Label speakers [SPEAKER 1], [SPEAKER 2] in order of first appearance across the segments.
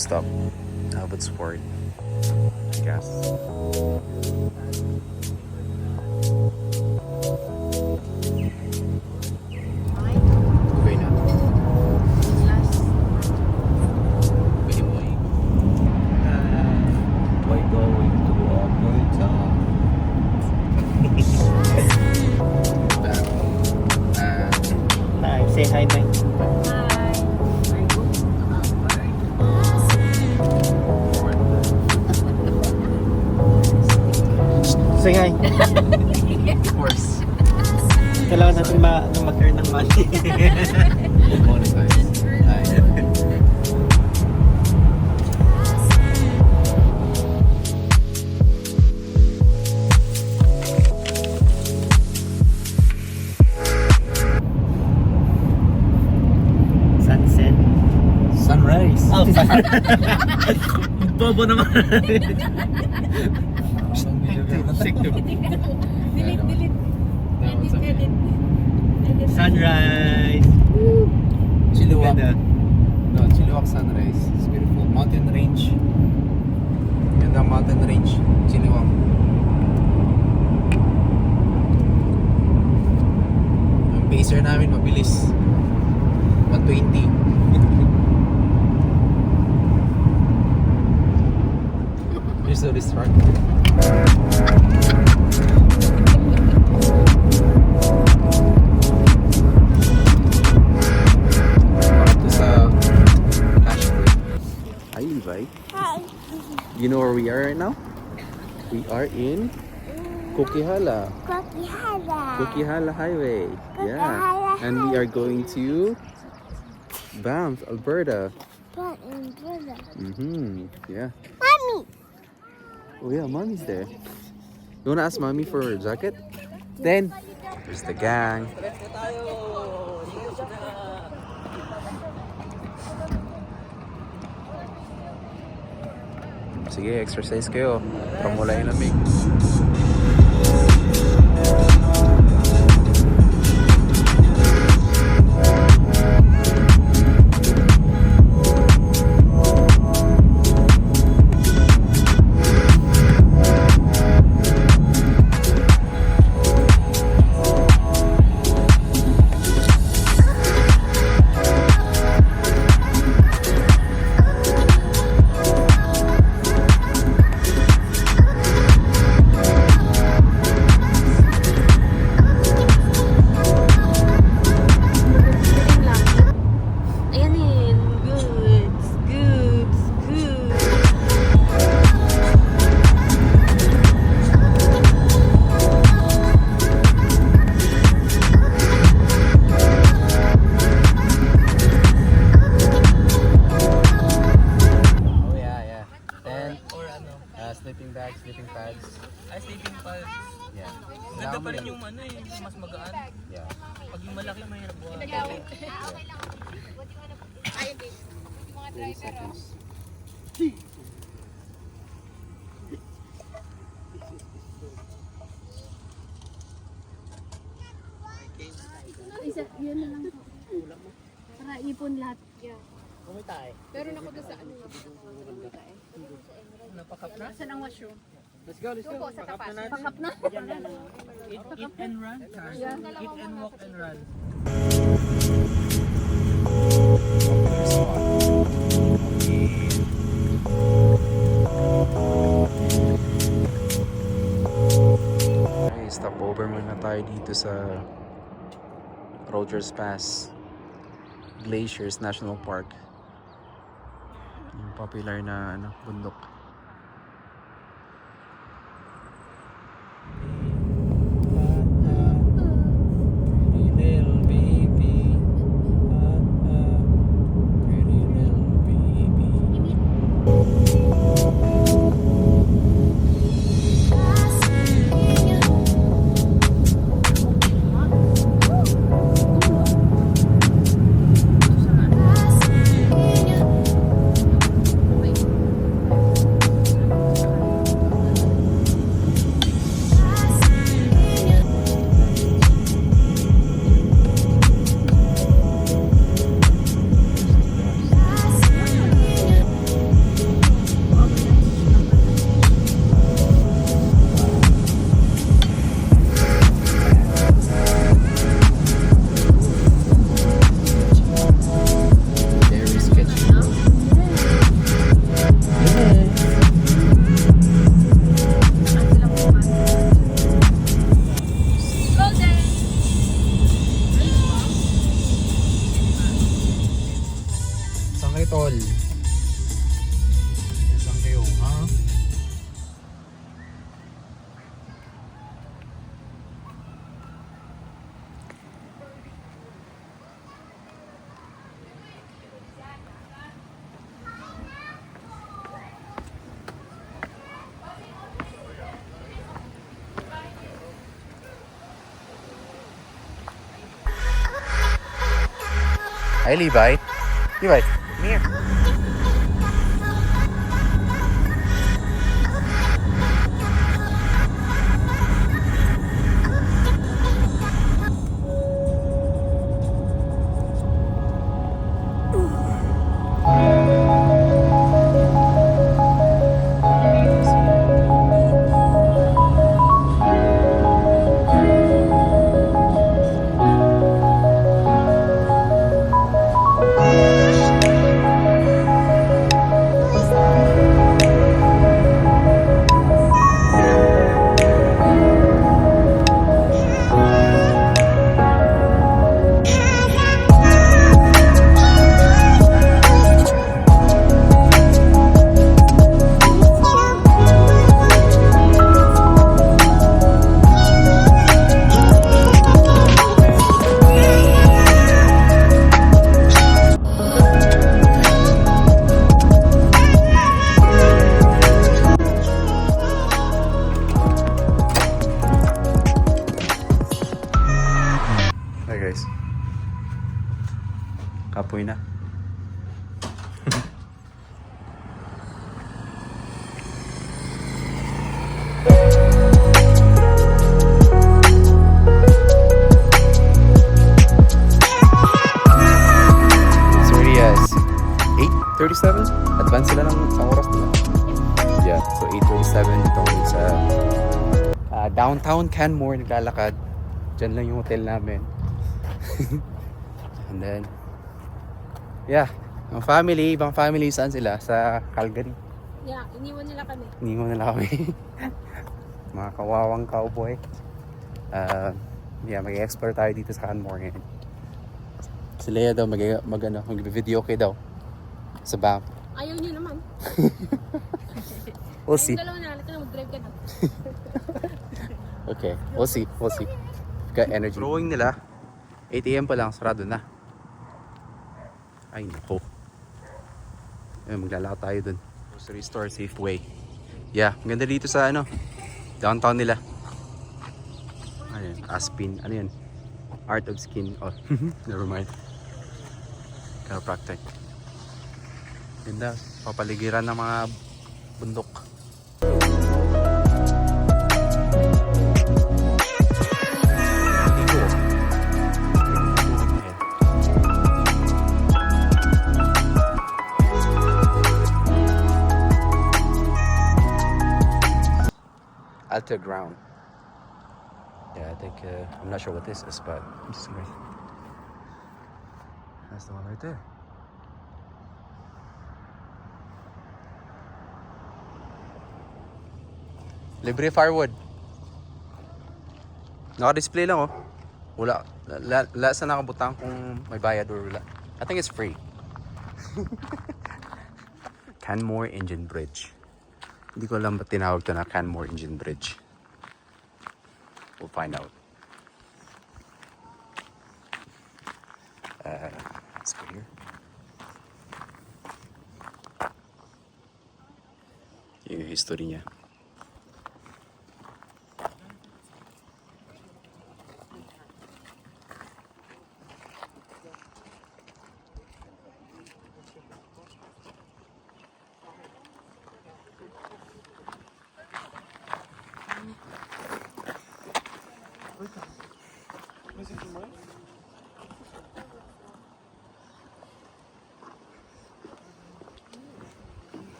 [SPEAKER 1] stop. Abbotsford. Gas. Okay na. Pwede mo eh.
[SPEAKER 2] We're going to Alberta. Hi, say hi, Mike. Say hi.
[SPEAKER 1] Of course.
[SPEAKER 2] Kailangan natin mag-earn ng money.
[SPEAKER 1] Monetize. Hi.
[SPEAKER 2] Sunset.
[SPEAKER 1] Sunrise.
[SPEAKER 2] Oh, bobo naman.
[SPEAKER 3] Delete.
[SPEAKER 2] Sunrise.
[SPEAKER 1] Chilliwack.
[SPEAKER 2] Ganda.
[SPEAKER 1] No, Chilliwack Sunrise. It's beautiful. Mountain range. Ganda mountain range. Chilliwack. Ang pacer namin mabilis. 120. Here's the restart. Hi, Levi.
[SPEAKER 3] Hi.
[SPEAKER 1] You know where we are right now? We are in Coquihalla. Coquihalla Highway. Yeah.
[SPEAKER 3] Coquihalla
[SPEAKER 1] And we are going to Banff, Alberta. Yeah.
[SPEAKER 3] Mommy.
[SPEAKER 1] Oh yeah, mommy's there. You wanna ask mommy for her jacket? Then there's the gang. Sige, exercise kayo. Para mula yung lamig. Sleeping bags, sleeping pads.
[SPEAKER 2] Ay, sleeping pads.
[SPEAKER 1] Yeah.
[SPEAKER 2] Ganda pa rin yung ano eh, mas magaan.
[SPEAKER 1] Yeah.
[SPEAKER 2] Pag yung malaki, mahirap buhat.
[SPEAKER 1] 30 seconds.
[SPEAKER 3] Isa, yun na lang po. Para ipon lahat. Yeah.
[SPEAKER 2] Kumitay.
[SPEAKER 3] Pero ako doon sa ano.
[SPEAKER 2] Napakap na.
[SPEAKER 3] Saan ang washroom?
[SPEAKER 2] Let's go.
[SPEAKER 3] Po, sa tapat.
[SPEAKER 2] natin.
[SPEAKER 3] Pakap na?
[SPEAKER 2] Eat and run. Eat and walk and run.
[SPEAKER 1] Okay, stop over muna tayo dito sa Rogers Pass Glaciers National Park. Yung popular na bundok. Hi, Levi. Levi, come here. Hi guys. Kapoy na. It's already 8:37. Advance sila ng isang oras nila. Yeah, so 8:37 dito kami sa downtown Canmore naglalakad. Diyan lang yung hotel namin. And then, yeah, ang family, ibang family, saan sila? Sa Calgary.
[SPEAKER 3] Yeah, iniwan nila kami.
[SPEAKER 1] Iniwan nila kami. Mga kawawang cowboy. Yeah, mag-explore tayo dito sa Canmore ngayon. Si Leia daw mag-video okay daw. Sa bank.
[SPEAKER 3] Ayaw niyo naman.
[SPEAKER 1] We'll see.
[SPEAKER 3] Yung dalawa na, halika na, mag-drive ka na.
[SPEAKER 1] Okay, we'll see. We'll see. Got energy. Drawing nila, 8 AM pa lang, sarado na. Ay, nako. Ayun, maglalakad tayo dun. Grocery store, Safeway. Yeah, ganda dito sa downtown nila. Ano yan? Aspin. Ano yan? Art of Skin. Oh, never mind. Chiropractic. Ganda. Papaligiran ng mga bundok. Alta ground. Yeah, I think I'm not sure what this is, but I'm just gonna. That's the one right there. Libre firewood. Naka-display lang oh. Wala sa nakabutang kung may bayad or wala. I think it's free. Canmore Engine Bridge. Hindi ko alam ba't tinawag ito na Canmore Engine Bridge. We'll find out. Let's go here. Yung history niya.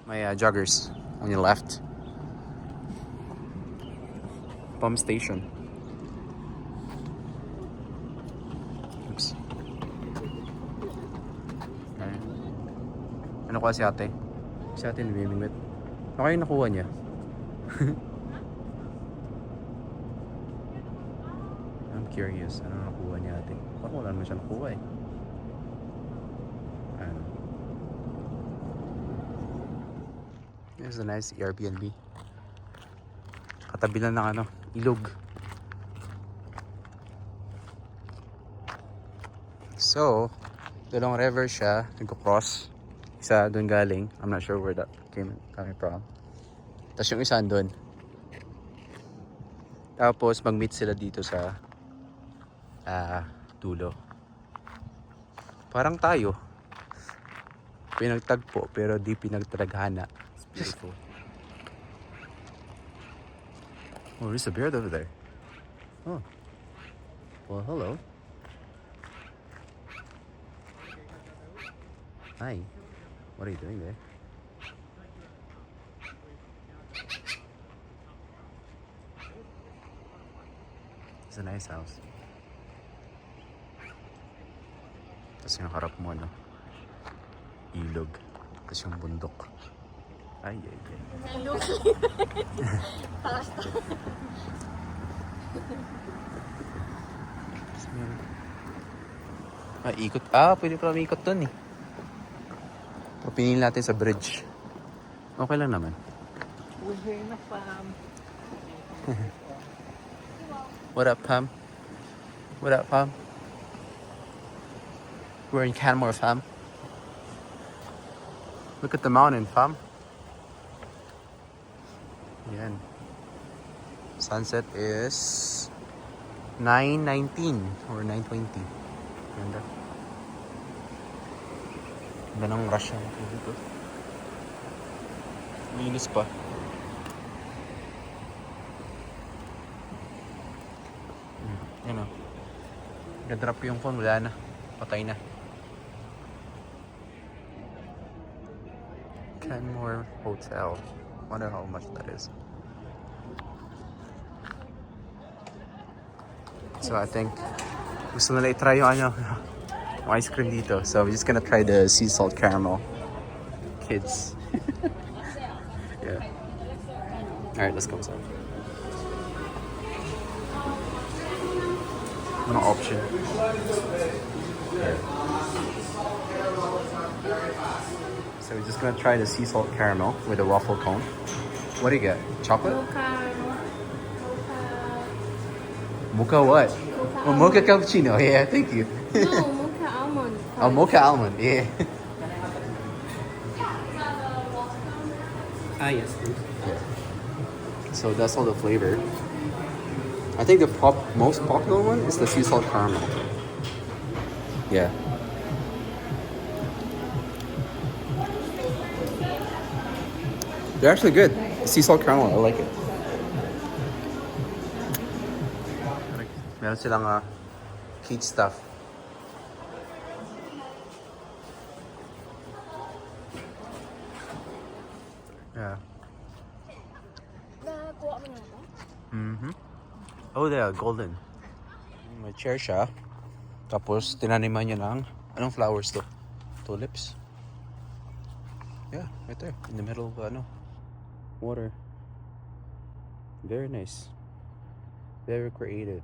[SPEAKER 1] My joggers on your left. Pump station. Oops. Okay. Ano ko si ate? Si ate namimingwit. Ano kayo nakuha niya? I'm curious. Ano nakuha niya ate? Parang wala naman siya nakuha eh. Ano? This is a nice Airbnb. Katabi lang ng ilog. So, dalawang river siya, nagko-cross. Isa doon galing. I'm not sure where that coming from. Tapos yung isa doon. Tapos mag-meet sila dito sa dulo. Parang tayo. Pinagtagpo pero di pinagtalaghana. It's beautiful. Oh, there's a bear over there. Oh. Well, hello. Hi. What are you doing there? It's a nice house. Tapos yung harap mo, no? Ilog. Tapos yung bundok. Ay, ay, ay. Ikot. Pwede pala may ikot dun eh. Pero pinili natin sa bridge. Okay lang naman.
[SPEAKER 2] We're here in a farm.
[SPEAKER 1] What up, Pam? What up, Pam? We're in Canmore, fam. Look at the mountain, fam. Yan. Sunset is 9:19 or 9:20. Ganda. Ganda ng rush ng dito. Linis pa. Yan o. Nag-drop yung phone, wala na. Patay na. Canmore Hotel. Wonder how much that is. So I think gusto nila i-try yung yung ice cream dito. So we're just gonna try the sea salt caramel. Kids. Yeah. Alright, let's go inside. Ano option? Yeah. So we're just gonna try the sea salt caramel with a waffle cone. What do you get? Chocolate? Mocha what? Oh, mocha cappuccino. Yeah, thank you.
[SPEAKER 3] No, mocha almond.
[SPEAKER 1] Oh, mocha almond. Yeah.
[SPEAKER 2] Yes, please.
[SPEAKER 1] Yeah. So that's all the flavor. I think the most popular one is the sea salt caramel. Yeah. They're actually good. The sea salt caramel, I like it. Meron silang cake stuff. Yeah.
[SPEAKER 3] Nakakuha mo na ito?
[SPEAKER 1] Mm-hmm. Oh, they are golden. May chair siya. Tapos, tinaniman niya ng, anong flowers to? Tulips? Yeah, right there. In the middle of, water. Very nice. Very creative.